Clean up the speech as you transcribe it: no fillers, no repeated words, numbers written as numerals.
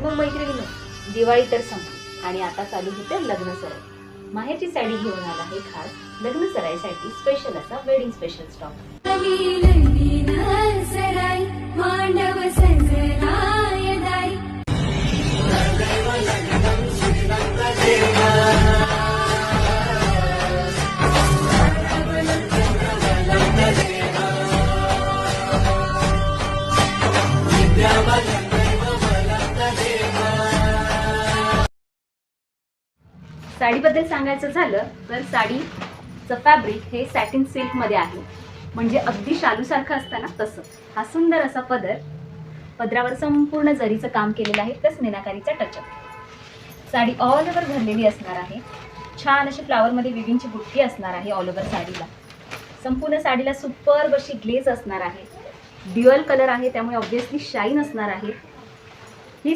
आणि मग मैत्रिणींनो, दिवाळी तर संपली आणि आता चालू होते लग्न सराई। माहेरची साडी घेऊन आला आहे खास लग्न सराईसाठी स्पेशल असा वेडिंग स्पेशल स्टॉक। साडीबद्दल सांगायचं झालं तर साडीचं फॅब्रिक हे सॅटिन सिल्क मध्ये आहे, म्हणजे अगदी शालूसारखं असतं ना तसं। हा सुंदर असा पदरावर संपूर्ण जरीचं काम केलेलं आहे, प्लस मीनाकारीचा टचअप। साडी ऑल ओव्हर भरलेली असणार आहे, छान अशी फ्लावरमध्ये विविंगची बुट्टी असणार आहे ऑल ओव्हर साडीला। संपूर्ण साडीला सुपर्ब अशी ग्लेज असणार आहे, ड्युअल कलर आहे त्यामुळे ऑब्व्हियसली शाईन असणार आहे। ही